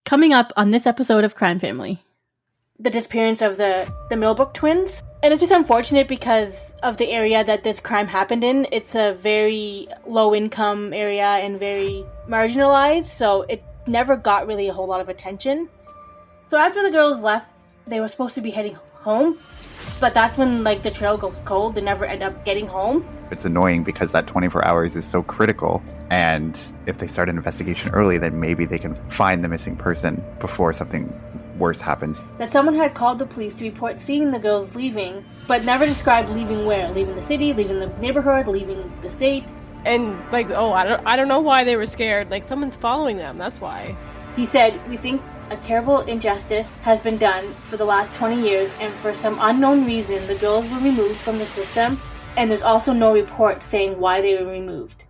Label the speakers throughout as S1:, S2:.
S1: Coming up on this episode of Crime Family.
S2: The disappearance of the Millbrook twins. And it's just unfortunate because of the area that this crime happened in. It's a very low-income area and very marginalized, so it never got really a whole lot of attention. So after the girls left, they were supposed to be heading home, but that's when the trail goes cold. They never end up getting home.
S3: It's annoying because that 24 hours is so critical, and if they start an investigation early, then maybe they can find the missing person before something worse happens.
S2: That someone had called the police to report seeing the girls leaving, but never described leaving where. Leaving the city, leaving the neighborhood, leaving the state.
S4: And I don't know why they were scared. Someone's following them, that's why.
S2: He said, "We think a terrible injustice has been done for the last 20 years, and for some unknown reason, the girls were removed from the system, and there's also no report saying why they were removed."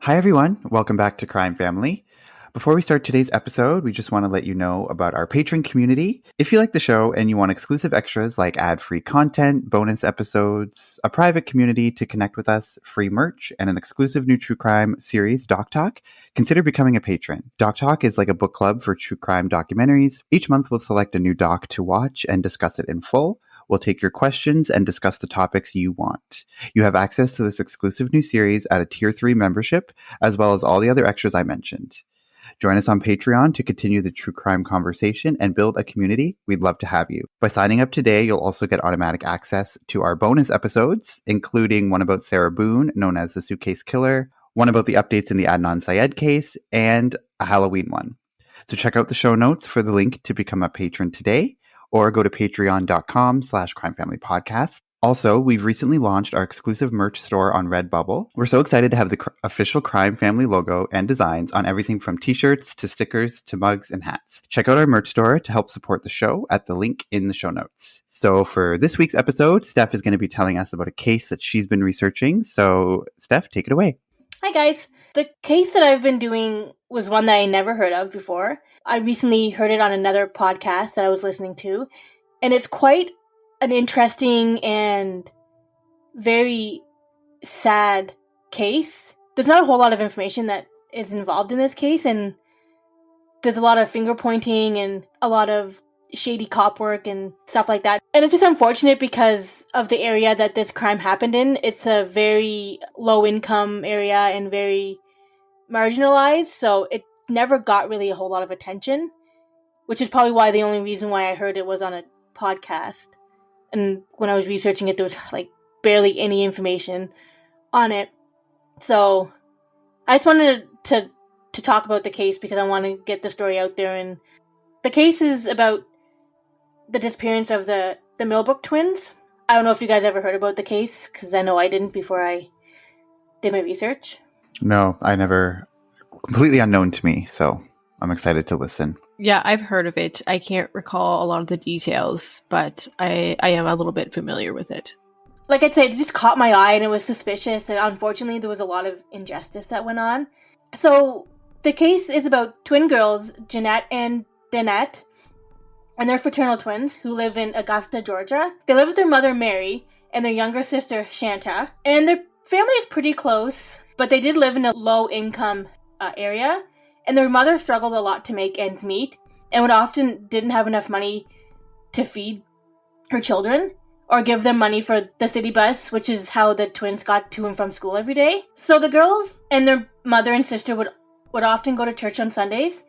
S3: Hi everyone, welcome back to Crime Family. Before we start today's episode, we just want to let you know about our Patreon community. If you like the show and you want exclusive extras like ad-free content, bonus episodes, a private community to connect with us, free merch, and an exclusive new true crime series, Doc Talk, consider becoming a patron. Doc Talk is like a book club for true crime documentaries. Each month we'll select a new doc to watch and discuss it in full. We'll take your questions and discuss the topics you want. You have access to this exclusive new series at a Tier 3 membership, as well as all the other extras I mentioned. Join us on Patreon to continue the true crime conversation and build a community. We'd love to have you. By signing up today, you'll also get automatic access to our bonus episodes, including one about Sarah Boone, known as the Suitcase Killer, one about the updates in the Adnan Syed case, and a Halloween one. So check out the show notes for the link to become a patron today, or go to patreon.com/crimefamilypodcast. Also, we've recently launched our exclusive merch store on Redbubble. We're so excited to have the official Crime Family logo and designs on everything from t-shirts to stickers to mugs and hats. Check out our merch store to help support the show at the link in the show notes. So for this week's episode, Steph is going to be telling us about a case that she's been researching. So Steph, take it away.
S2: Hi guys. The case that I've been doing was one that I never heard of before. I recently heard it on another podcast that I was listening to, and it's quite an interesting and very sad case. There's not a whole lot of information that is involved in this case, and there's a lot of finger pointing and a lot of shady cop work and stuff like that. And it's just unfortunate because of the area that this crime happened in. It's a very low-income area and very marginalized, so it never got really a whole lot of attention, which is probably why the only reason why I heard it was on a podcast. And when I was researching it, there was barely any information on it. So I just wanted to talk about the case because I want to get the story out there. And the case is about the disappearance of the Millbrook twins. I don't know if you guys ever heard about the case, because I know I didn't before I did my research.
S3: No, I never. Completely unknown to me, so I'm excited to listen.
S4: Yeah, I've heard of it. I can't recall a lot of the details, but I am a little bit familiar with it.
S2: Like I'd say, it just caught my eye and it was suspicious, and unfortunately there was a lot of injustice that went on. So the case is about twin girls, Jeannette and Dannette, and they're fraternal twins who live in Augusta, Georgia. They live with their mother, Mary, and their younger sister, Shanta, and their family is pretty close, but they did live in a low-income area, and their mother struggled a lot to make ends meet, and would often didn't have enough money to feed her children, or give them money for the city bus, which is how the twins got to and from school every day. So the girls and their mother and sister would often go to church on Sundays,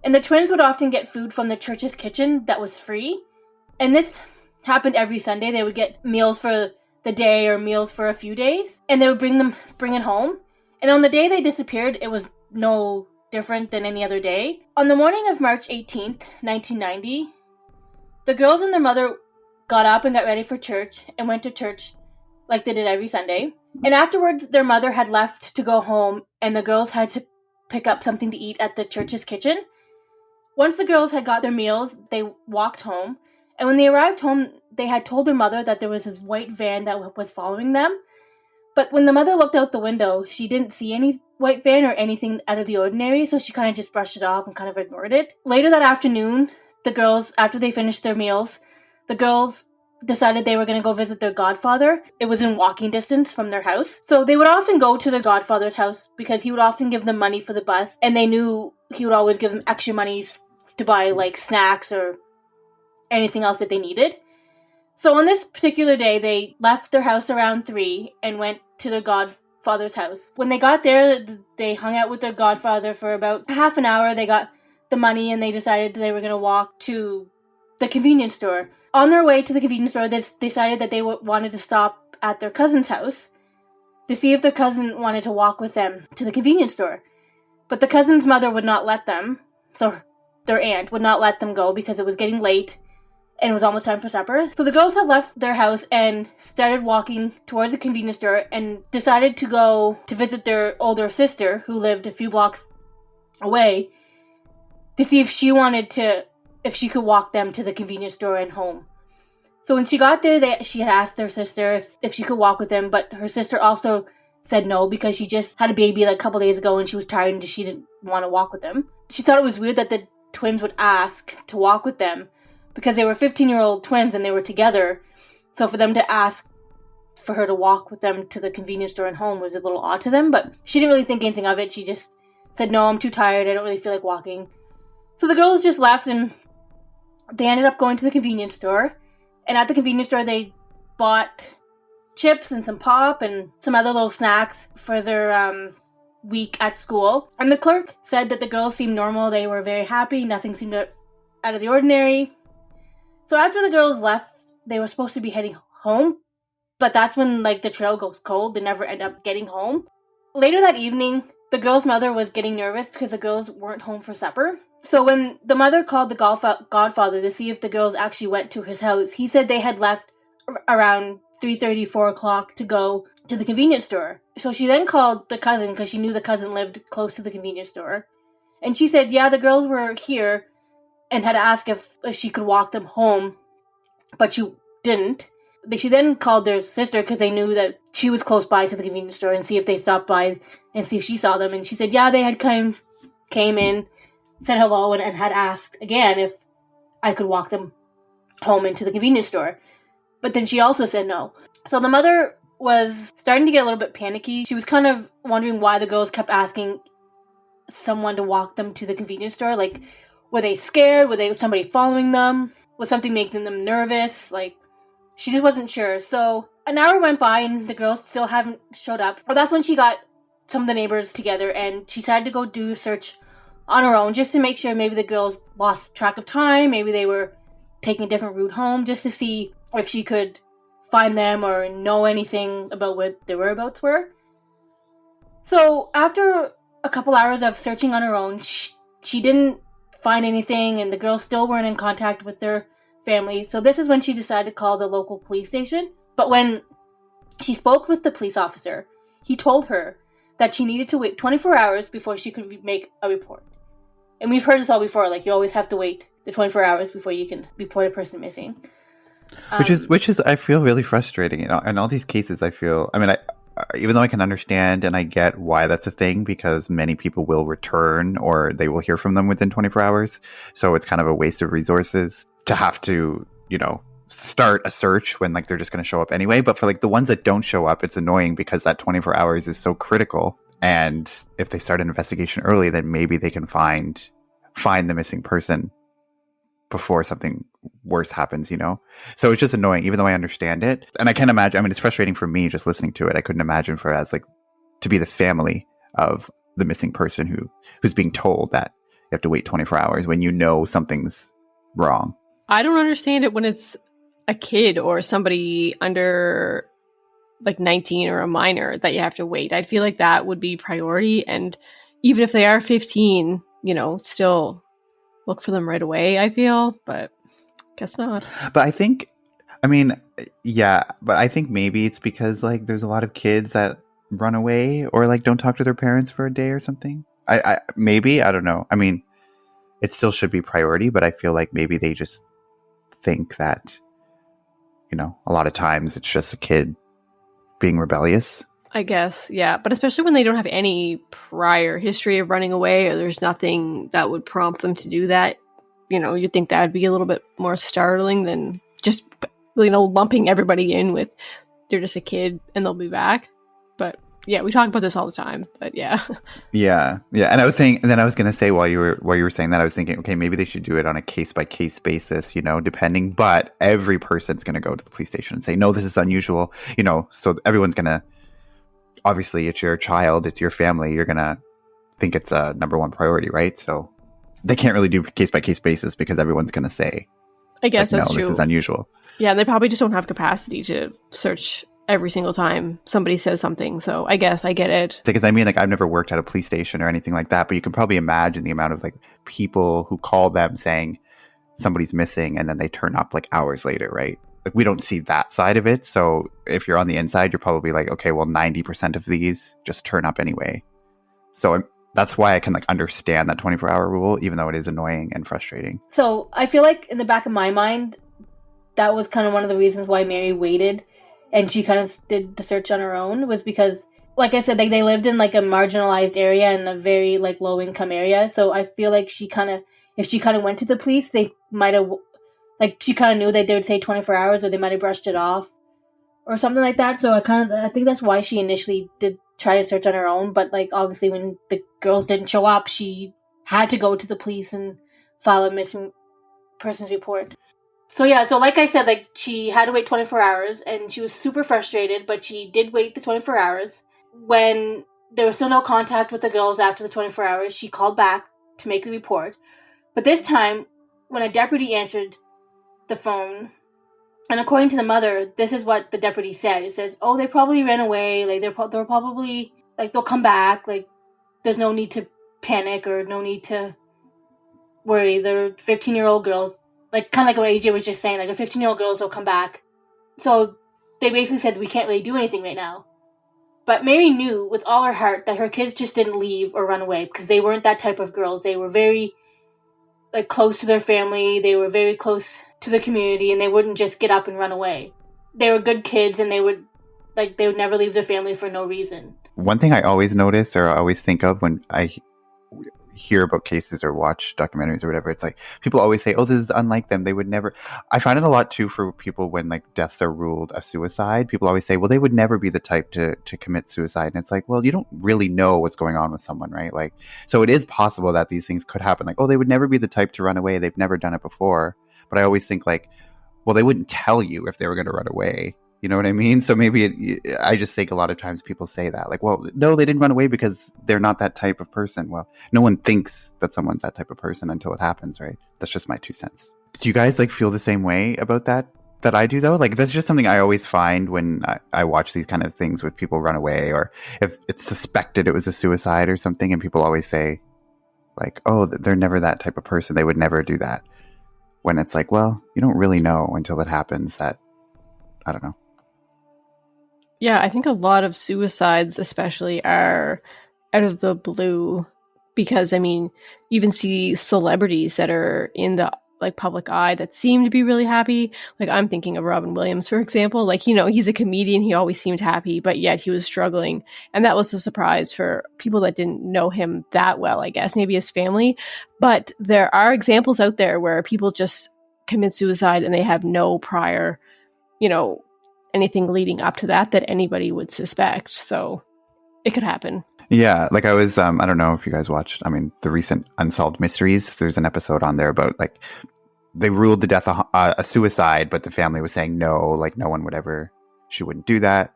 S2: and the twins would often get food from the church's kitchen that was free, and this happened every Sunday. They would get meals for the day or meals for a few days, and they would bring it home. And on the day they disappeared, it was no different than any other day. On the morning of March 18th, 1990, the girls and their mother got up and got ready for church and went to church like they did every Sunday. And afterwards, their mother had left to go home, and the girls had to pick up something to eat at the church's kitchen. Once the girls had got their meals, they walked home. And when they arrived home, they had told their mother that there was this white van that was following them. But when the mother looked out the window, she didn't see any white van or anything out of the ordinary, so she kind of just brushed it off and kind of ignored it. Later that afternoon, the girls, after they finished their meals, the girls decided they were going to go visit their godfather. It was in walking distance from their house. So they would often go to their godfather's house because he would often give them money for the bus, and they knew he would always give them extra money to buy like snacks or anything else that they needed. So on this particular day, they left their house around 3 and went to their godfather's house. When they got there, they hung out with their godfather for about half an hour. They got the money and they decided they were going to walk to the convenience store. On their way to the convenience store, they decided that they wanted to stop at their cousin's house to see if their cousin wanted to walk with them to the convenience store. But the cousin's mother would not let them, so their aunt would not let them go because it was getting late and it was almost time for supper. So the girls had left their house and started walking towards the convenience store and decided to go to visit their older sister who lived a few blocks away to see if she could walk them to the convenience store and home. So when she got there, she had asked their sister if she could walk with them, but her sister also said no because she just had a baby like a couple days ago and she was tired and she didn't want to walk with them. She thought it was weird that the twins would ask to walk with them because they were 15-year-old twins and they were together. So for them to ask for her to walk with them to the convenience store and home was a little odd to them, but she didn't really think anything of it. She just said, no, I'm too tired. I don't really feel like walking. So the girls just left and they ended up going to the convenience store. And at the convenience store, they bought chips and some pop and some other little snacks for their week at school. And the clerk said that the girls seemed normal. They were very happy. Nothing seemed out of the ordinary. So after the girls left, they were supposed to be heading home. But that's when the trail goes cold. They never end up getting home. Later that evening, the girls' mother was getting nervous because the girls weren't home for supper. So when the mother called the godfather to see if the girls actually went to his house, he said they had left around 3:30, 4 o'clock to go to the convenience store. So she then called the cousin because she knew the cousin lived close to the convenience store. And she said, yeah, the girls were here and had asked if she could walk them home, but she didn't. She then called their sister because they knew that she was close by to the convenience store and see if they stopped by and see if she saw them. And she said, yeah, they had came in, said hello, and had asked again if I could walk them home into the convenience store. But then she also said no. So the mother was starting to get a little bit panicky. She was kind of wondering why the girls kept asking someone to walk them to the convenience store. Like, were they scared? Was somebody following them? Was something making them nervous? She just wasn't sure. So an hour went by and the girls still haven't showed up. Well, that's when she got some of the neighbors together and she decided to go do a search on her own just to make sure maybe the girls lost track of time. Maybe they were taking a different route home just to see if she could find them or know anything about where their whereabouts were. So after a couple hours of searching on her own, she didn't find anything and the girls still weren't in contact with their family. So this is when she decided to call the local police station. But when she spoke with the police officer, he told her that she needed to wait 24 hours before she could make a report. And we've heard this all before, you always have to wait the 24 hours before you can report a person missing.
S3: Which is I feel really frustrating. In all these cases, I feel, even though I can understand and I get why that's a thing, because many people will return or they will hear from them within 24 hours. So it's kind of a waste of resources to have to, start a search when they're just going to show up anyway. But for the ones that don't show up, it's annoying because that 24 hours is so critical. And if they start an investigation early, then maybe they can find the missing person before something worse happens, So it's just annoying, even though I understand it. And I can't imagine, it's frustrating for me just listening to it. I couldn't imagine for as to be the family of the missing person who's being told that you have to wait 24 hours when something's wrong.
S4: I don't understand it when it's a kid or somebody under like 19 or a minor that you have to wait. I'd feel like that would be priority. And even if they are 15, still look for them right away, I feel, but guess not.
S3: But I think maybe it's because like there's a lot of kids that run away or like don't talk to their parents for a day or something. I don't know. I mean, it still should be priority, but I feel like maybe they just think that, a lot of times it's just a kid being rebellious.
S4: I guess, yeah. But especially when they don't have any prior history of running away or there's nothing that would prompt them to do that, you'd think that would be a little bit more startling than just, lumping everybody in with they're just a kid and they'll be back. But yeah, we talk about this all the time, but yeah.
S3: Yeah. And I was saying, and then I was going to say while you were saying that, I was thinking, okay, maybe they should do it on a case by case basis, depending, but every person's going to go to the police station and say, no, this is unusual, so everyone's going to, obviously it's your child, it's your family, you're going to think it's a number one priority, right? So they can't really do case by case basis because everyone's going to say,
S4: I guess
S3: like,
S4: that's
S3: no,
S4: true.
S3: This is unusual.
S4: Yeah. And they probably just don't have capacity to search every single time somebody says something. So I guess I get it.
S3: Because I mean, like, I've never worked at a police station or anything like that, but you can probably imagine the amount of like people who call them saying somebody's missing and then they turn up like hours later, right? Like, we don't see that side of it. So if you're on the inside, you're probably like, okay, well, 90% of these just turn up anyway. So that's why I can like understand that 24-hour rule, even though it is annoying and frustrating.
S2: So I feel like in the back of my mind, that was kind of one of the reasons why Mary waited and she kind of did the search on her own, was because, like I said, they lived in like a marginalized area in a very like low income area. So I feel like if she kind of went to the police, they might have, like, she kind of knew that they would say 24 hours or they might have brushed it off or something like that. So I think that's why she initially did try to search on her own. But like, obviously when the girls didn't show up, she had to go to the police and file a missing persons report. So yeah, so like I said, like, she had to wait 24 hours and she was super frustrated, but she did wait the 24 hours. When there was still no contact with the girls after the 24 hours, she called back to make the report. But this time, when a deputy answered the phone, and according to the mother, this is what the deputy said. It says, oh, they probably ran away, like, they're probably, like, they'll come back, like, there's no need to panic or no need to worry. They're 15-year-old girls. Like, kind of like what AJ was just saying, like, the 15-year-old girls will come back. So they basically said, we can't really do anything right now. But Mary knew with all her heart that her kids just didn't leave or run away because they weren't that type of girls. They were very, like, close to their family. They were very close to the community, and they wouldn't just get up and run away. They were good kids, and they would never leave their family for no reason.
S3: One thing I always notice or I always think of when I hear about cases or watch documentaries or whatever, it's like people always say, oh, this is unlike them, they would never. I find it a lot too for people when like deaths are ruled a suicide. People always say, well, they would never be the type to commit suicide. And it's like, well, you don't really know what's going on with someone, right? Like, so it is possible that these things could happen. Like, oh, they would never be the type to run away, they've never done it before. But I always think like, well, they wouldn't tell you if they were going to run away. You know what I mean? So maybe I just think a lot of times people say that, like, well, no, they didn't run away because they're not that type of person. Well, no one thinks that someone's that type of person until it happens, right? That's just my 2 cents. Do you guys like feel the same way about that I do though? Like, that's just something I always find when I watch these kind of things with people run away, or if it's suspected it was a suicide or something, and people always say like, oh, they're never that type of person, they would never do that. When it's like, well, you don't really know until it happens. That, I don't know.
S4: Yeah, I think a lot of suicides especially are out of the blue because, I mean, you even see celebrities that are in the like public eye that seem to be really happy. Like, I'm thinking of Robin Williams, for example. Like, he's a comedian. He always seemed happy, but yet he was struggling. And that was a surprise for people that didn't know him that well, I guess, maybe his family. But there are examples out there where people just commit suicide and they have no prior, anything leading up to that anybody would suspect. So it could happen.
S3: Yeah, like I was, I don't know if you guys watched, the recent Unsolved Mysteries. There's an episode on there about, like, they ruled the death a suicide, but the family was saying no, like, no one would ever, she wouldn't do that.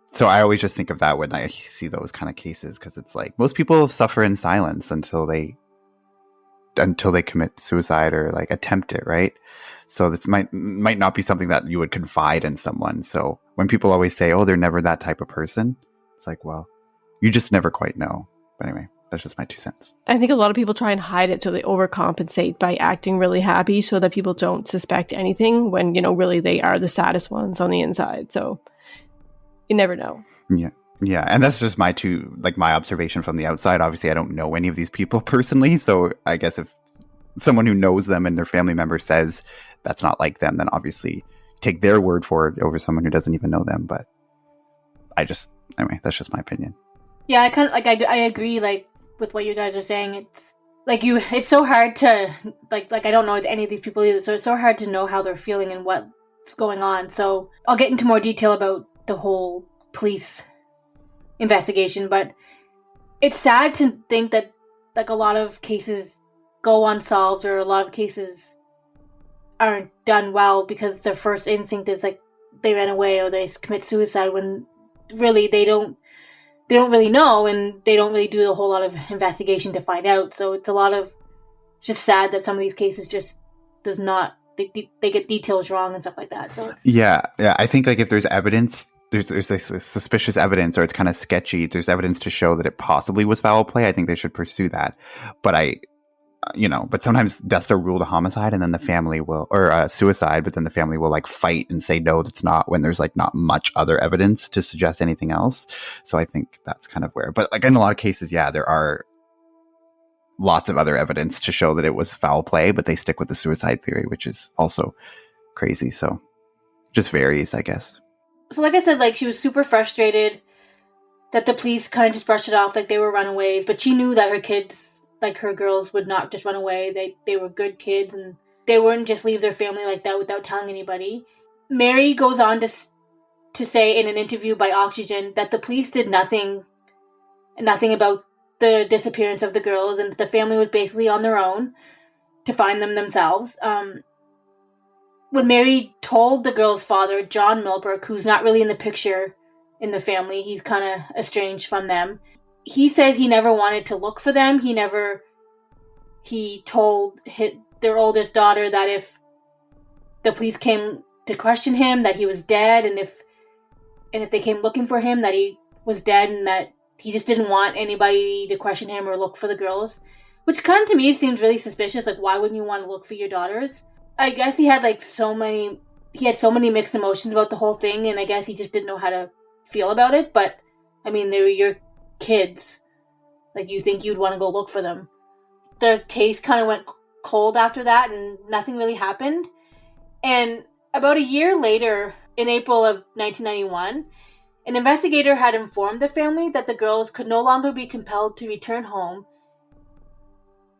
S3: So I always just think of that when I see those kind of cases, because it's like, most people suffer in silence until they commit suicide or, like, attempt it, right? So this might not be something that you would confide in someone. So when people always say, oh, they're never that type of person, it's like, well, you just never quite know. But anyway, that's just my 2 cents.
S4: I think a lot of people try and hide it, so they overcompensate by acting really happy so that people don't suspect anything when, really they are the saddest ones on the inside. So you never know.
S3: Yeah. Yeah. And that's just my observation from the outside. Obviously, I don't know any of these people personally. So I guess if someone who knows them and their family member says that's not like them, then obviously take their word for it over someone who doesn't even know them. But anyway, that's just my opinion.
S2: Yeah, I kind of I agree with what you guys are saying. It's it's so hard to I don't know any of these people either, so it's so hard to know how they're feeling and what's going on. So I'll get into more detail about the whole police investigation, but it's sad to think that a lot of cases go unsolved, or a lot of cases aren't done well because their first instinct is they ran away or they commit suicide, when really they don't really know, and they don't really do a whole lot of investigation to find out. So it's just sad that some of these cases just does not, they get details wrong and stuff like that. So
S3: yeah, I think if there's evidence, there's suspicious evidence, or it's kind of sketchy, there's evidence to show that it possibly was foul play, I think they should pursue that. But but sometimes deaths are ruled a homicide, and then the family will, or suicide, but then the family will fight and say, no, that's not, when there's not much other evidence to suggest anything else. So I think that's kind of where, but in a lot of cases, yeah, there are lots of other evidence to show that it was foul play, but they stick with the suicide theory, which is also crazy. So just varies, I guess.
S2: So like I said, she was super frustrated that the police kind of just brushed it off like they were runaways, but she knew that her kids, her girls, would not just run away. They were good kids, and they wouldn't just leave their family like that without telling anybody. Mary goes on to say in an interview by Oxygen that the police did nothing about the disappearance of the girls, and the family was basically on their own to find them themselves. When Mary told the girls' father, John Millbrook, who's not really in the picture in the family, he's kind of estranged from them, he says he never wanted to look for them. He told their oldest daughter that if the police came to question him, that he was dead, and if they came looking for him, that he was dead, and that he just didn't want anybody to question him or look for the girls. Which kind of to me seems really suspicious. Why wouldn't you want to look for your daughters? I guess he had so many mixed emotions about the whole thing, and I guess he just didn't know how to feel about it. But I mean, they were your kids. You think you'd want to go look for them. The case kind of went cold after that, and nothing really happened. And about a year later, in April of 1991, an investigator had informed the family that the girls could no longer be compelled to return home,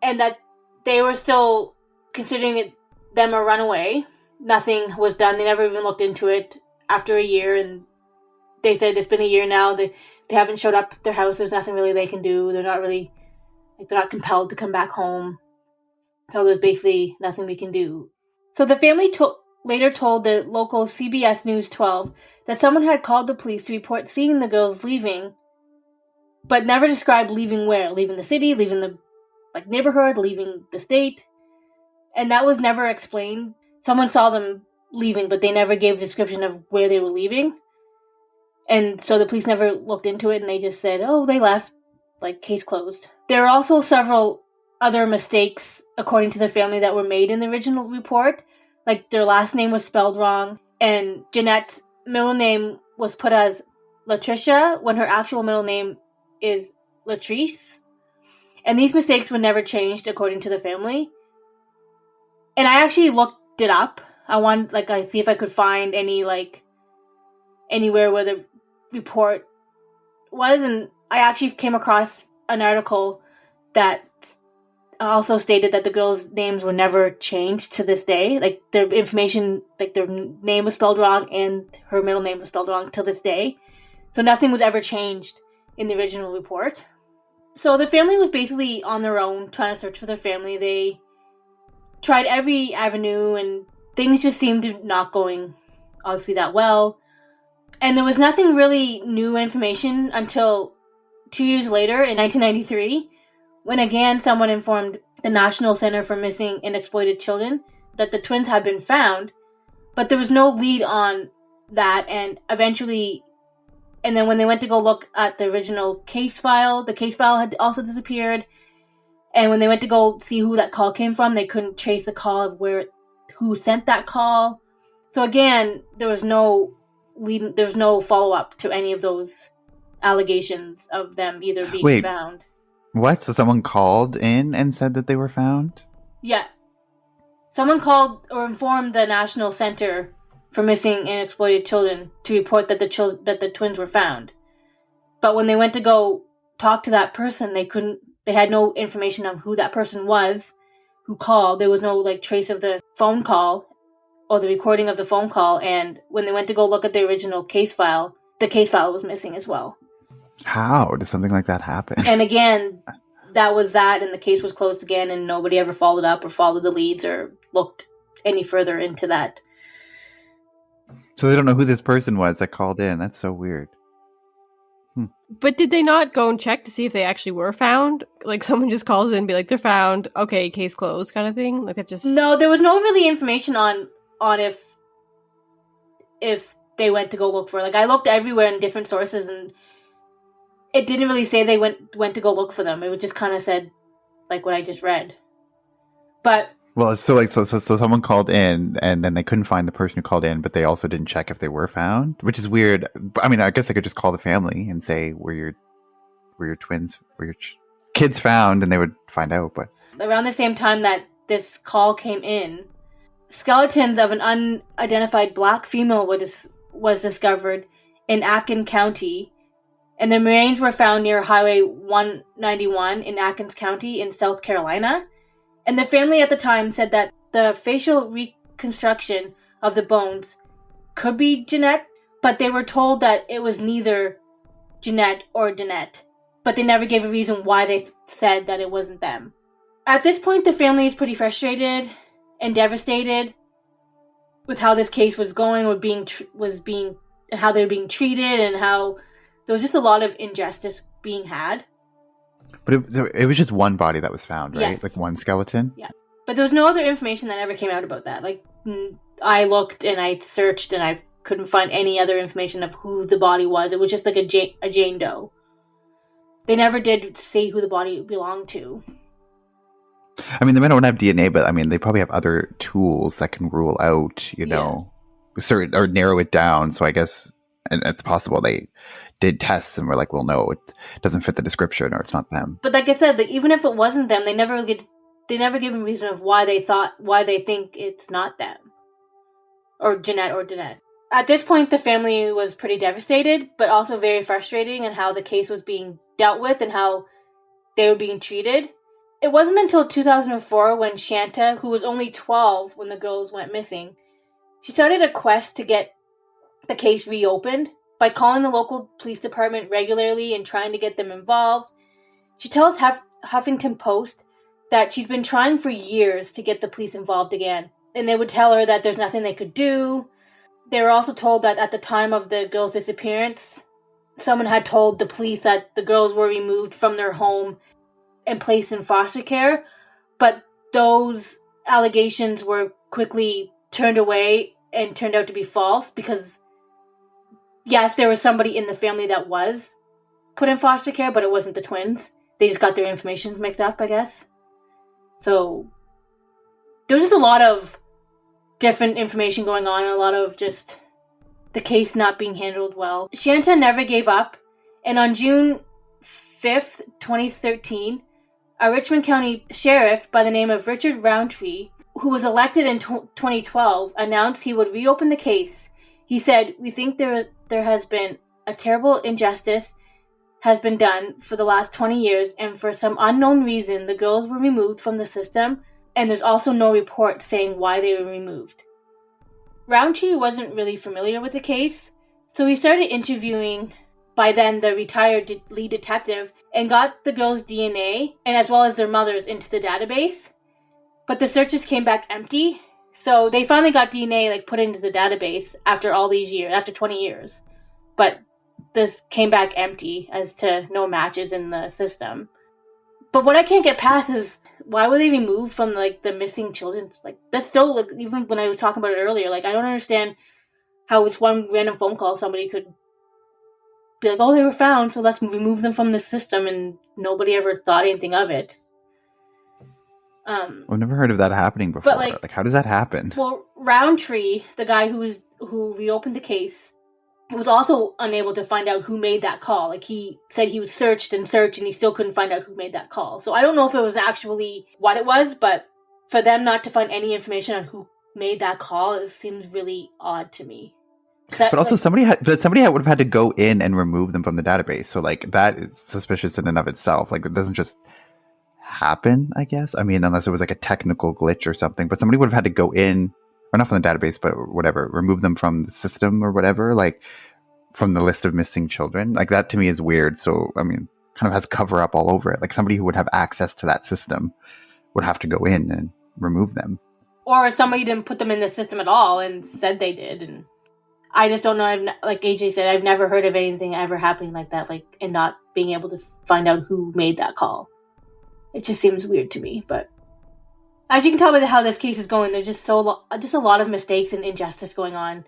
S2: and that they were still considering them a runaway. Nothing was done. They never even looked into it after a year, and they said it's been a year now. They haven't showed up at their house. There's nothing really they can do. They're not really, they're not compelled to come back home. So there's basically nothing we can do. So the family later told the local CBS News 12 that someone had called the police to report seeing the girls leaving, but never described leaving where. Leaving the city, leaving the neighborhood, leaving the state. And that was never explained. Someone saw them leaving, but they never gave a description of where they were leaving. And so the police never looked into it, and they just said, oh, they left, case closed. There are also several other mistakes, according to the family, that were made in the original report. Their last name was spelled wrong, and Jeanette's middle name was put as Latricia, when her actual middle name is Latrice. And these mistakes were never changed, according to the family. And I actually looked it up. I see if I could find any, anywhere where the report was, and I actually came across an article that also stated that the girls' names were never changed to this day. Their information, their name was spelled wrong and her middle name was spelled wrong till this day. So nothing was ever changed in the original report. So the family was basically on their own trying to search for their family. They tried every avenue, and things just seemed to not going obviously that well. And there was nothing really new information until 2 years later, in 1993, when again someone informed the National Center for Missing and Exploited Children, that the twins had been found, but there was no lead on that. And eventually, and then when they went to go look at the original case file, the case file had also disappeared. And when they went to go see who that call came from, they couldn't trace the call of who sent that call. So again, there was no lead, there was no follow-up to any of those allegations of them either being found.
S3: What? So someone called in and said that they were found?
S2: Yeah. Someone called or informed the National Center for Missing and Exploited Children to report that the twins were found. But when they went to go talk to that person, they had no information on who that person was who called. There was no trace of the phone call or the recording of the phone call. And when they went to go look at the original case file, the case file was missing as well.
S3: How did something like that happen?
S2: And again, that was that, and the case was closed again, and nobody ever followed up or followed the leads or looked any further into that.
S3: So they don't know who this person was that called in. That's so weird.
S4: But did they not go and check to see if they actually were found? Like, someone just calls in and be like, they're found, okay, case closed kind of thing? Like, that just...
S2: No, there was no really information on if they went to go look for it. Like, I looked everywhere in different sources, and it didn't really say they went to go look for them. It just kind of said, like, what I just read. But...
S3: Well, so someone called in, and then they couldn't find the person who called in, but they also didn't check if they were found, which is weird. I mean, I guess I could just call the family and say, were your kids found, and they would find out. But
S2: around the same time that this call came in, skeletons of an unidentified black female was discovered in Aitkin County, and the remains were found near Highway 191 in Atkins County in South Carolina. And the family at the time said that the facial reconstruction of the bones could be Jeannette, but they were told that it was neither Jeannette or Dannette. But they never gave a reason why they said that it wasn't them. At this point, the family is pretty frustrated and devastated with how this case was going, and how they were being treated, and how there was just a lot of injustice being had.
S3: But it was just one body that was found, right?
S2: Yes.
S3: Like one skeleton?
S2: Yeah. But there was no other information that ever came out about that. Like, I looked and I searched and I couldn't find any other information of who the body was. It was just like a Jane Doe. They never did say who the body belonged to.
S3: I mean, they might not have DNA, but I mean, they probably have other tools that can rule out, certain, or narrow it down. So I guess, and it's possible they did tests and were like, well, no, it doesn't fit the description, or it's not them.
S2: But like I said, even if it wasn't them, they never give a reason of why they think it's not them, or Jeannette or Dannette. At this point, the family was pretty devastated, but also very frustrating in how the case was being dealt with and how they were being treated. It wasn't until 2004 when Shanta, who was only 12 when the girls went missing, she started a quest to get the case reopened by calling the local police department regularly and trying to get them involved. She tells Huffington Post that she's been trying for years to get the police involved again, and they would tell her that there's nothing they could do. They were also told that at the time of the girls' disappearance, someone had told the police that the girls were removed from their home and placed in foster care, but those allegations were quickly turned away and turned out to be false because, yes, there was somebody in the family that was put in foster care, but it wasn't the twins. They just got their information mixed up, I guess. So there was just a lot of different information going on, and a lot of just the case not being handled well. Shanta never gave up, and on June 5th, 2013, a Richmond County sheriff by the name of Richard Roundtree, who was elected in 2012, announced he would reopen the case. He said, "We think there has been a terrible injustice has been done for the last 20 years, and for some unknown reason, the girls were removed from the system, and there's also no report saying why they were removed." Roundtree wasn't really familiar with the case, so he started interviewing, by then the retired lead detective, and got the girls' DNA, and as well as their mothers, into the database. But the searches came back empty, so they finally got DNA put into the database after all these years, after 20 years. But this came back empty as to no matches in the system. But what I can't get past is why were they removed from like the missing children? Like that's still like, even when I was talking about it earlier, like I don't understand how it's one random phone call somebody could be like, oh, they were found, so let's remove them from the system, and nobody ever thought anything of it.
S3: I've never heard of that happening before.
S2: But
S3: like, how does that happen?
S2: Well, Roundtree, the guy who reopened the case, was also unable to find out who made that call. Like he said he was searched and he still couldn't find out who made that call. So I don't know if it was actually what it was, but for them not to find any information on who made that call, it seems really odd to me.
S3: But also, somebody would have had to go in and remove them from the database. So, like, that is suspicious in and of itself. Like, it doesn't just happen, I guess. I mean, unless it was like a technical glitch or something. But somebody would have had to go in, or not from the database, but whatever, remove them from the system or whatever, like, from the list of missing children. Like, that to me is weird. So, I mean, kind of has cover up all over it. Like, somebody who would have access to that system would have to go in and remove them.
S2: Or somebody didn't put them in the system at all and said they did, and I just don't know. Like AJ said, I've never heard of anything ever happening like that, like, and not being able to find out who made that call. It just seems weird to me. But as you can tell by how this case is going, there's just a lot of mistakes and injustice going on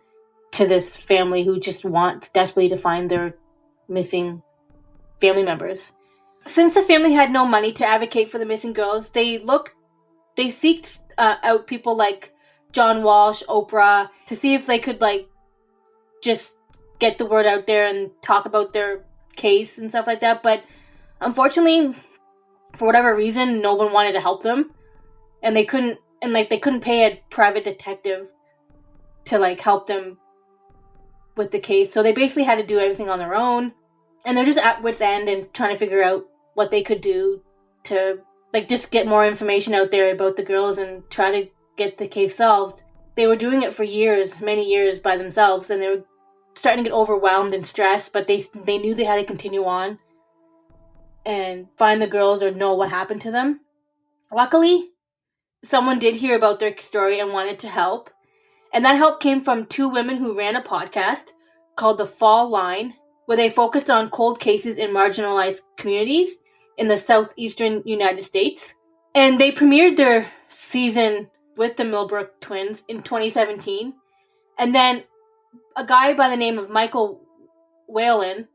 S2: to this family who just want desperately to find their missing family members. Since the family had no money to advocate for the missing girls, they seeked out people like John Walsh, Oprah, to see if they could, like, just get the word out there and talk about their case and stuff like that. But unfortunately, for whatever reason, no one wanted to help them, and they couldn't pay a private detective to, like, help them with the case. So they basically had to do everything on their own, and they're just at wit's end and trying to figure out what they could do to, like, just get more information out there about the girls and try to get the case solved. They were doing it for years, many years by themselves, and they were starting to get overwhelmed and stressed, but they knew they had to continue on and find the girls or know what happened to them. Luckily, someone did hear about their story and wanted to help, and that help came from two women who ran a podcast called The Fall Line, where they focused on cold cases in marginalized communities in the southeastern United States. And they premiered their season with the Millbrook twins in 2017. And then a guy by the name of Michael Whalen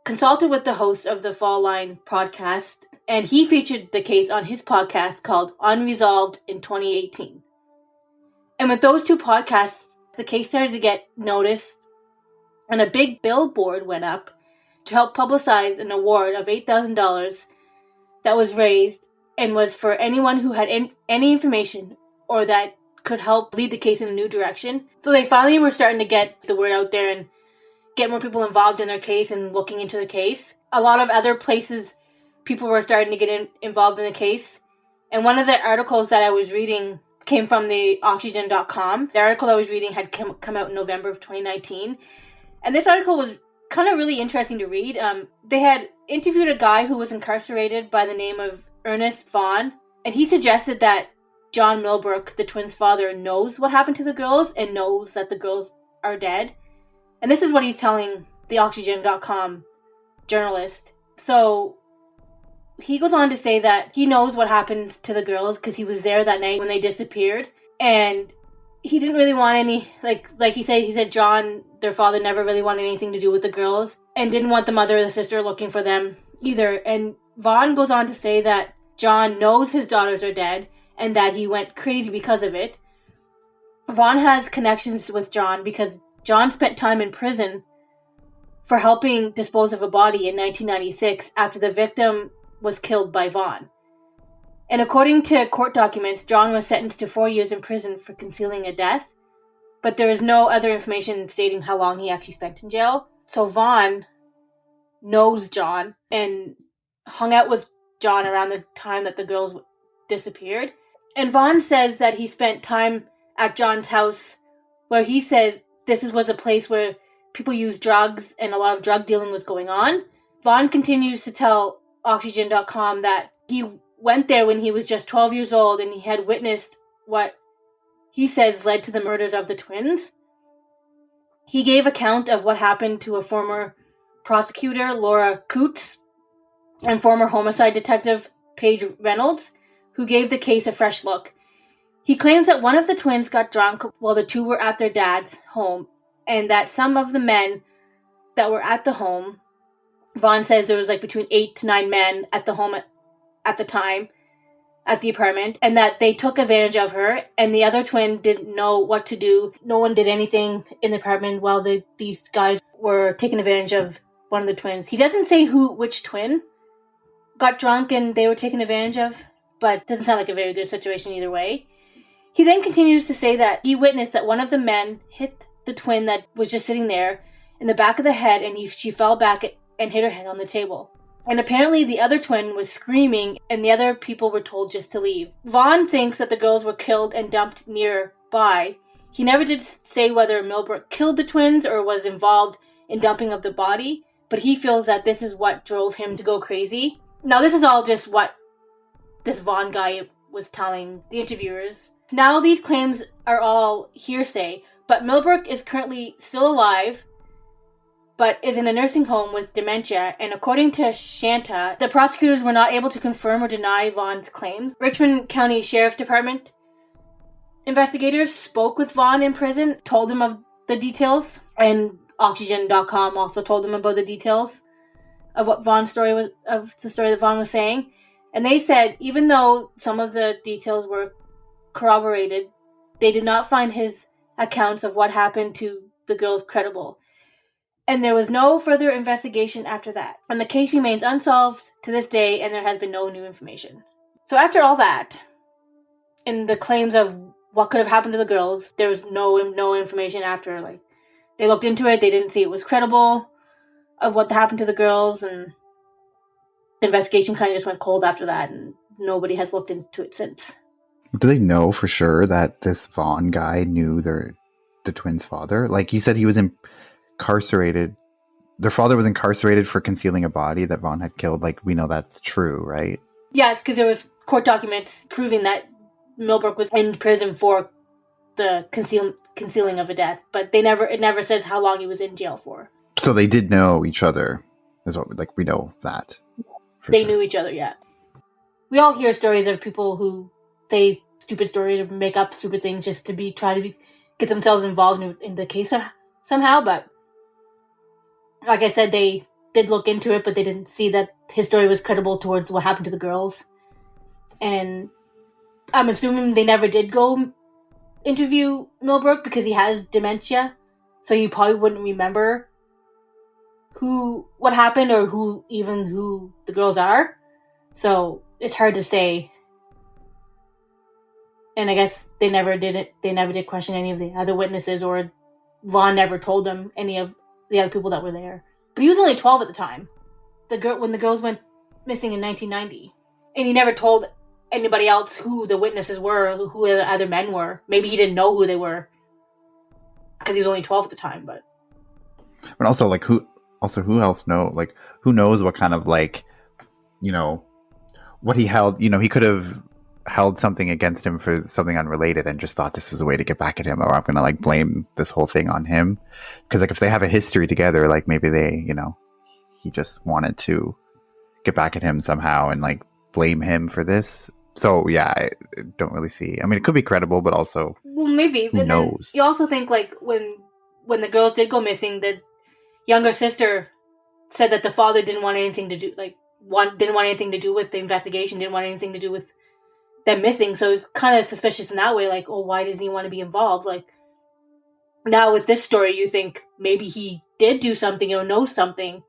S2: consulted with the host of the Fall Line podcast, and he featured the case on his podcast called Unresolved in 2018. And with those two podcasts, the case started to get noticed, and a big billboard went up to help publicize an award of $8,000 that was raised and was for anyone who had any information or that could help lead the case in a new direction. So they finally were starting to get the word out there and get more people involved in their case and looking into the case. A lot of other places, people were starting to get involved in the case. And one of the articles that I was reading came from the Oxygen.com. The article I was reading had come out in November of 2019. And this article was kind of really interesting to read. They had interviewed a guy who was incarcerated by the name of Ernest Vaughn. And he suggested that John Millbrook, the twins' father, knows what happened to the girls and knows that the girls are dead. And this is what he's telling the Oxygen.com journalist. So he goes on to say that he knows what happened to the girls because he was there that night when they disappeared. And he didn't really want any, like he said John, their father, never really wanted anything to do with the girls and didn't want the mother or the sister looking for them either. And Vaughn goes on to say that John knows his daughters are dead and that he went crazy because of it. Vaughn has connections with John because John spent time in prison for helping dispose of a body in 1996 after the victim was killed by Vaughn. And according to court documents, John was sentenced to 4 years in prison for concealing a death, but there is no other information stating how long he actually spent in jail. So Vaughn knows John and hung out with John around the time that the girls disappeared. And Vaughn says that he spent time at John's house where he says this was a place where people used drugs and a lot of drug dealing was going on. Vaughn continues to tell Oxygen.com that he went there when he was just 12 years old and he had witnessed what he says led to the murders of the twins. He gave account of what happened to a former prosecutor, Laura Coots, and former homicide detective, Paige Reynolds, who gave the case a fresh look. He claims that one of the twins got drunk while the two were at their dad's home, and that some of the men that were at the home, Vaughn says there was like between 8 to 9 men at the home at the time, at the apartment, and that they took advantage of her, and the other twin didn't know what to do. No one did anything in the apartment while these guys were taking advantage of one of the twins. He doesn't say which twin got drunk and they were taken advantage of, but it doesn't sound like a very good situation either way. He then continues to say that he witnessed that one of the men hit the twin that was just sitting there in the back of the head, and she fell back and hit her head on the table. And apparently the other twin was screaming, and the other people were told just to leave. Vaughn thinks that the girls were killed and dumped nearby. He never did say whether Millbrook killed the twins or was involved in dumping of the body, but he feels that this is what drove him to go crazy. Now, this is all just what this Vaughn guy was telling the interviewers. Now, these claims are all hearsay, but Millbrook is currently still alive, but is in a nursing home with dementia, and according to Shanta, the prosecutors were not able to confirm or deny Vaughn's claims. Richmond County Sheriff Department investigators spoke with Vaughn in prison, told him of the details, and Oxygen.com also told him about the details of what Vaughn's story was, of the story that Vaughn was saying. And they said, even though some of the details were corroborated, they did not find his accounts of what happened to the girls credible. And there was no further investigation after that. And the case remains unsolved to this day, and there has been no new information. So after all that, in the claims of what could have happened to the girls, there was no information after. Like, they looked into it, they didn't see it was credible of what happened to the girls, and the investigation kind of just went cold after that, and nobody has looked into it since.
S3: Do they know for sure that this Vaughn guy knew the twins' father? Like, you said he was incarcerated. Their father was incarcerated for concealing a body that Vaughn had killed. Like, we know that's true, right?
S2: Yes, because there was court documents proving that Millbrook was in prison for the concealing of a death, but it never says how long he was in jail for.
S3: So they did know each other, is what we know that.
S2: They knew each other, yeah. We all hear stories of people who say stupid stories or make up stupid things just to try to get themselves involved in the case somehow, but like I said, they did look into it, but they didn't see that his story was credible towards what happened to the girls. And I'm assuming they never did go interview Millbrook because he has dementia, so you probably wouldn't remember what happened or who the girls are. So it's hard to say. And I guess they never did question any of the other witnesses, or Vaughn never told them any of the other people that were there. But he was only 12 at the time. When the girls went missing in 1990. And he never told anybody else who the witnesses were, who the other men were. Maybe he didn't know who they were because he was only 12 at the time, but
S3: also, like, who else know? Like, who knows what kind of, like, what he held? He could have held something against him for something unrelated and just thought this is a way to get back at him, or I'm gonna like blame this whole thing on him. Because like if they have a history together, like maybe they, he just wanted to get back at him somehow and like blame him for this. So yeah, I don't really see. I mean, it could be credible, but also,
S2: well, maybe.
S3: Who knows?
S2: You also think like when the girls did go missing, the younger sister said that the father didn't want anything to do, didn't want anything to do with the investigation, didn't want anything to do with them missing. So it's kind of suspicious in that way. Like, oh, why doesn't he want to be involved? Like, now with this story, you think maybe he did do something or know something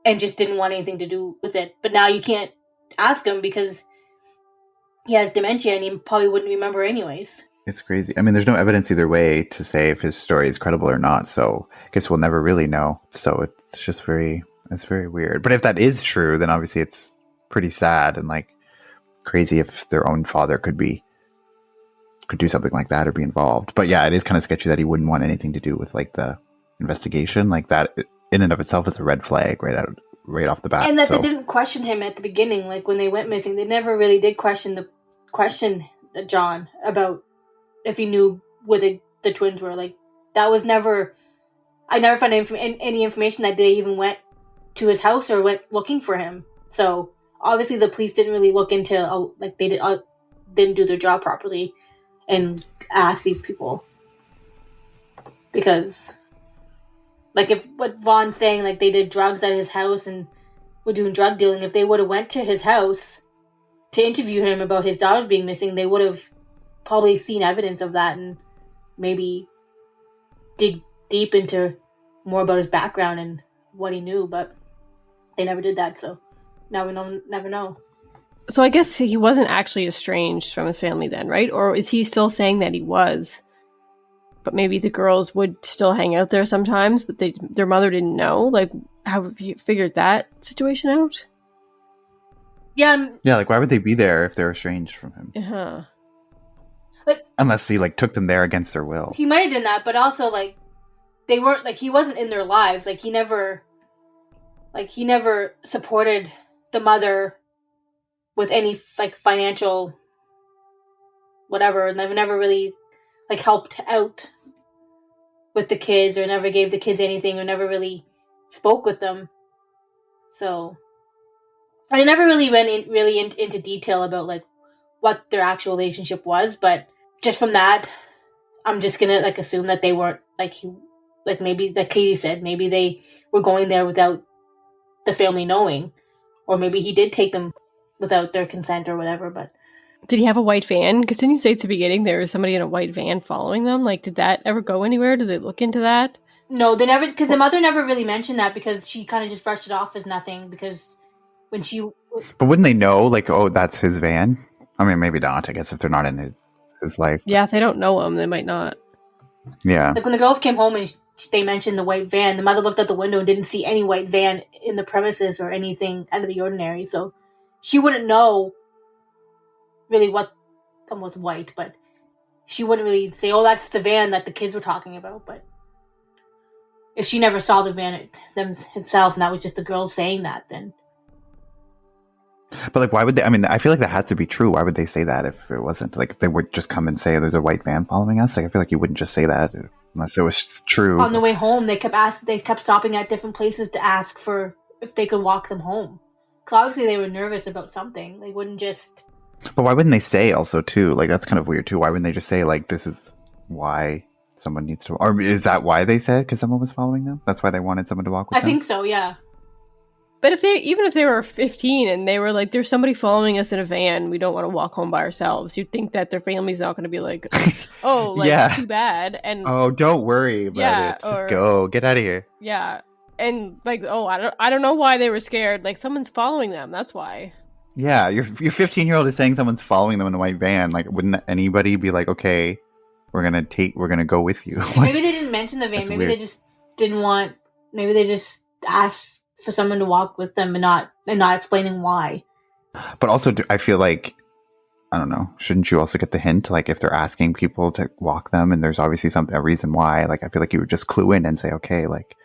S2: and just didn't want anything to do with it. But now you can't ask him because he has dementia and he probably wouldn't remember anyways.
S3: It's crazy. I mean, there's no evidence either way to say if his story is credible or not. So I guess we'll never really know. So it's just it's very weird. But if that is true, then obviously it's pretty sad and like crazy if their own father could do something like that or be involved. But yeah, it is kind of sketchy that he wouldn't want anything to do with like the investigation. Like that in and of itself is a red flag right off the bat.
S2: And that they didn't question him at the beginning. Like when they went missing, they never really did question John about if he knew where the twins were. Like that was never. I never found any information that they even went to his house or went looking for him. So obviously the police didn't really look into, like, they didn't do their job properly and ask these people. Because, like, if what Vaughn's saying, like, they did drugs at his house and were doing drug dealing, if they would have went to his house to interview him about his daughters being missing, they would have probably seen evidence of that and maybe dig deep into more about his background and what he knew, but they never did that, so now we never know.
S4: So I guess he wasn't actually estranged from his family then, right? Or is he still saying that he was? But maybe the girls would still hang out there sometimes, but their mother didn't know? Like, how have you figured that situation out?
S2: Yeah.
S3: Yeah, like, why would they be there if they're estranged from him?
S4: Uh-huh.
S2: But
S3: unless he, like, took them there against their will.
S2: He might have done that, but also, like, they weren't, like, he wasn't in their lives. Like, he never supported the mother with any, like, financial whatever, and never really, like, helped out with the kids, or never gave the kids anything, or never really spoke with them. So, I never really went into detail about, like, what their actual relationship was, but just from that, I'm just gonna, like, assume that they weren't, like maybe, like Katie said, maybe they were going there without the family knowing, or maybe he did take them without their consent or whatever, but...
S4: Did he have a white van? Because didn't you say at the beginning there was somebody in a white van following them? Like, did that ever go anywhere? Did they look into that?
S2: No, they never, because the mother never really mentioned that, because she kind of just brushed it off as nothing, because when she...
S3: But wouldn't they know, like, oh, that's his van? I mean, maybe not, I guess, if they're not in his life.
S4: Yeah, if they don't know him, they might not.
S3: Yeah.
S2: Like, when the girls came home and they mentioned the white van, the mother looked out the window and didn't see any white van in the premises or anything out of the ordinary, so she wouldn't know really what was white, but she wouldn't really say, oh, that's the van that the kids were talking about. But if she never saw the van herself, and that was just the girls saying that, then...
S3: But, like, why would they... I mean, I feel like that has to be true. Why would they say that if it wasn't? Like, if they would just come and say, there's a white van following us? Like, I feel like you wouldn't just say that unless it was true.
S2: On the way home, they kept stopping at different places to ask for if they could walk them home. Because obviously they were nervous about something. They wouldn't just...
S3: But why wouldn't they say also, too? Like, that's kind of weird, too. Why wouldn't they just say, like, this is why someone needs to... Or is that why they said? Because someone was following them? That's why they wanted someone to walk with them?
S2: I think so, yeah.
S4: But even if they were 15 and they were like, there's somebody following us in a van, we don't want to walk home by ourselves, you'd think that their family's not going to be like, oh, like, yeah, too bad. And
S3: oh, don't worry about it. Just go. Get out of here.
S4: Yeah. And, like, oh, I don't know why they were scared. Like, someone's following them. That's why.
S3: Yeah, your 15-year-old is saying someone's following them in a white van. Like, wouldn't anybody be like, okay, we're gonna go with you? Like,
S2: maybe they didn't mention the van. Maybe weird. They just didn't want. Maybe they just asked for someone to walk with them and not explaining why.
S3: But also, I feel like, I don't know, shouldn't you also get the hint? Like, if they're asking people to walk them, and there's obviously a reason why. Like, I feel like you would just clue in and say, okay, like,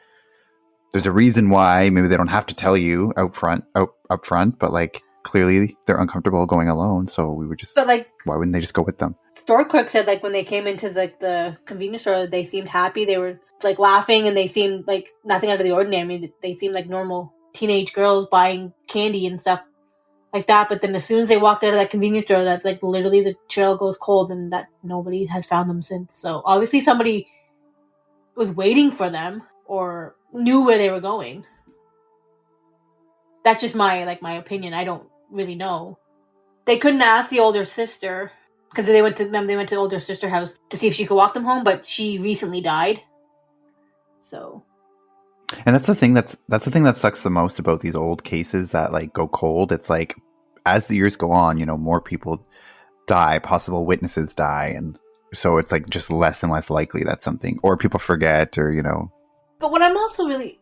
S3: there's a reason why. Maybe they don't have to tell you up front, but, like, clearly they're uncomfortable going alone, so we would just... But, like, why wouldn't they just go with them?
S2: Store clerk said, like, when they came into, like, the convenience store, they seemed happy. They were, like, laughing, and they seemed like nothing out of the ordinary. I mean, they seemed like normal teenage girls buying candy and stuff like that. But then as soon as they walked out of that convenience store, that's, like, literally the trail goes cold, and that nobody has found them since. So obviously somebody was waiting for them or knew where they were going. That's just my opinion. I don't really know. They couldn't ask the older sister because they went to the older sister house to see if she could walk them home, but she recently died. So,
S3: and that's the thing that sucks the most about these old cases that, like, go cold. It's like, as the years go on, you know, more people die, possible witnesses die, and so it's like just less and less likely that something, or people forget, or, you know.
S2: But what I'm also really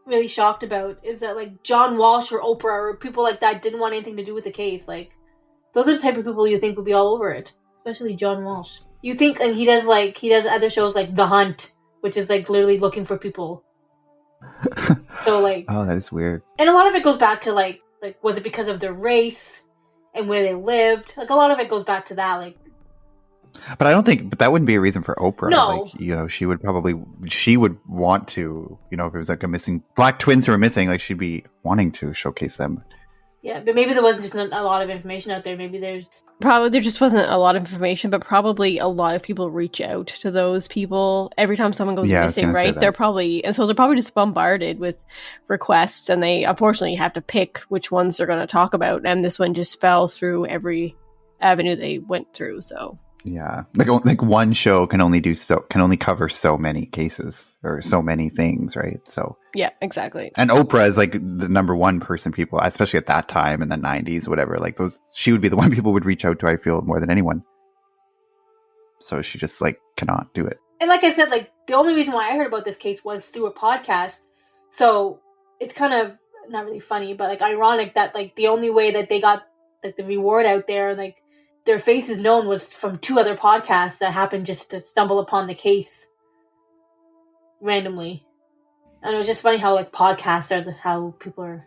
S2: really shocked about is that, like, John Walsh or Oprah or people like that didn't want anything to do with the case. Like, those are the type of people you think would be all over it, especially John Walsh. You think, and he does other shows like The Hunt, which is, like, literally looking for people. So, like,
S3: oh, that is weird.
S2: And a lot of it goes back to, like was it because of their race and where they lived? Like, a lot of it goes back to that, like.
S3: But I don't think, but that wouldn't be a reason for Oprah.
S2: No.
S3: Like, you know, she would want to, you know, if it was like a missing black twins who were missing, like, she'd be wanting to showcase them.
S2: Yeah, but maybe there wasn't just a lot of information out there. Maybe there's...
S4: Probably there just wasn't a lot of information, but probably a lot of people reach out to those people every time someone goes missing, right? They're probably just bombarded with requests, and they unfortunately have to pick which ones they're going to talk about. And this one just fell through every avenue they went through. So
S3: yeah, like one show can only cover so many cases or so many things, right? So
S4: yeah, exactly.
S3: And Oprah is like the number one person people, especially at that time in the 90s, whatever, like she would be the one people would reach out to, I feel, more than anyone. So she just like cannot do it.
S2: And like I said, like the only reason why I heard about this case was through a podcast. So it's kind of not really funny, but like ironic that like the only way that they got like the reward out there, like their faces known, was from 2 other podcasts that happened just to stumble upon the case randomly. And it was just funny how like podcasts are how people are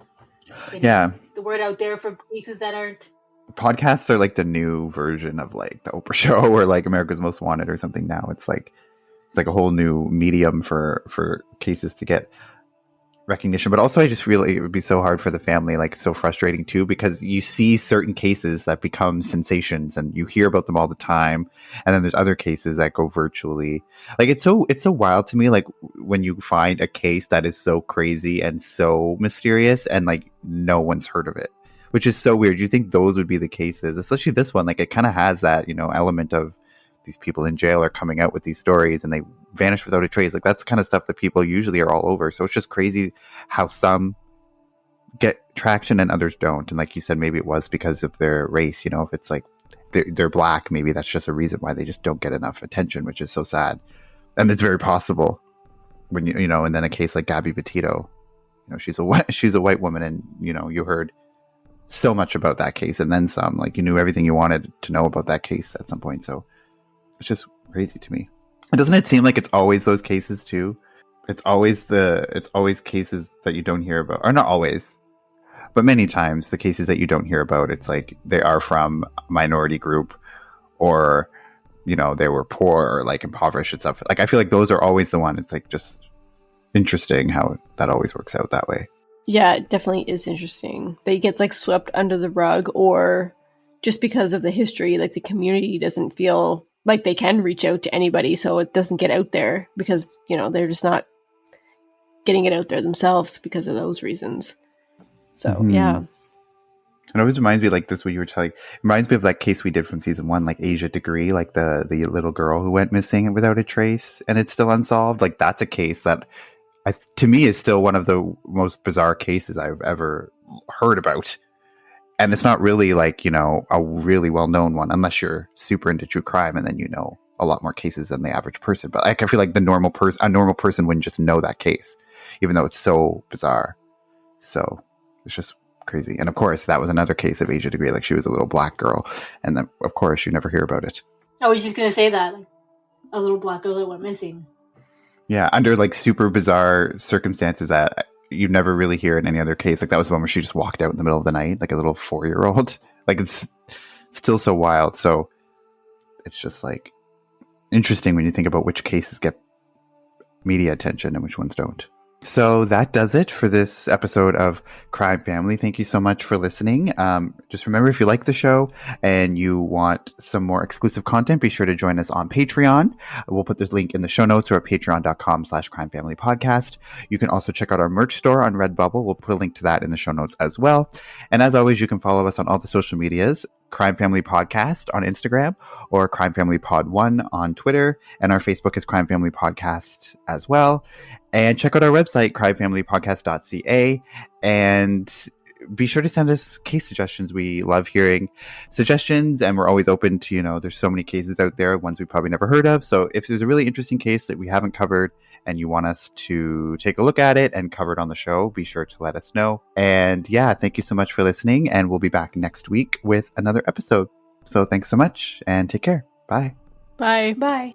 S2: getting the word out there for cases that aren't.
S3: Podcasts are like the new version of like the Oprah Show or like America's Most Wanted or something now. It's like a whole new medium for cases to get recognition. But also I just feel like it would be so hard for the family, like so frustrating too, because you see certain cases that become sensations and you hear about them all the time, and then there's other cases that go virtually. Like it's so wild to me, like when you find a case that is so crazy and so mysterious and like no one's heard of it, which is so weird. You think those would be the cases, especially this one, like it kind of has that, element of these people in jail are coming out with these stories and they vanish without a trace. Like that's the kind of stuff that people usually are all over. So it's just crazy how some get traction and others don't. And like you said, maybe it was because of their race. If it's like they're black, maybe that's just a reason why they just don't get enough attention, which is so sad. And it's very possible when and then a case like Gabby Petito, she's a white woman, and you heard so much about that case and then some. Like you knew everything you wanted to know about that case at some point. So it's just crazy to me. And doesn't it seem like it's always those cases too? It's always cases that you don't hear about, or not always, but many times the cases that you don't hear about, it's like they are from a minority group, or they were poor or like impoverished and stuff. Like I feel like those are always the one. It's like just interesting how that always works out that way.
S4: Yeah, it definitely is interesting. They get like swept under the rug, or just because of the history, like the community doesn't feel like they can reach out to anybody, so it doesn't get out there because, they're just not getting it out there themselves because of those reasons. So, yeah.
S3: It always reminds me, like this, what you were telling, it reminds me of that case we did from season 1, like Asia Degree, like the little girl who went missing without a trace and it's still unsolved. Like that's a case that to me is still one of the most bizarre cases I've ever heard about. And it's not really like, a really well-known one, unless you're super into true crime and then a lot more cases than the average person. But like, I feel like a normal person wouldn't just know that case, even though it's so bizarre. So it's just crazy. And of course, that was another case of Asia Degree. Like she was a little black girl. And then, of course, you never hear about it.
S2: I was just going to say that. Like, a little black girl that went missing. Yeah,
S3: under like super bizarre circumstances that you never really hear in any other case. Like that was the one where she just walked out in the middle of the night, like a little 4-year-old. Like it's still so wild. So it's just like interesting when you think about which cases get media attention and which ones don't. So that does it for this episode of Crime Family. Thank you so much for listening. Just remember, if you like the show and you want some more exclusive content, be sure to join us on Patreon. We'll put the link in the show notes or at patreon.com/crimefamilypodcast. You can also check out our merch store on Redbubble. We'll put a link to that in the show notes as well. And as always, you can follow us on all the social medias, Crime Family Podcast on Instagram or Crime Family Pod 1 on Twitter. And our Facebook is Crime Family Podcast as well. And check out our website, crimefamilypodcast.ca. And be sure to send us case suggestions. We love hearing suggestions, and we're always open to, there's so many cases out there, ones we probably never heard of. So if there's a really interesting case that we haven't covered and you want us to take a look at it and cover it on the show, be sure to let us know. And yeah, thank you so much for listening, and we'll be back next week with another episode. So thanks so much and take care. Bye.
S4: Bye.
S2: Bye.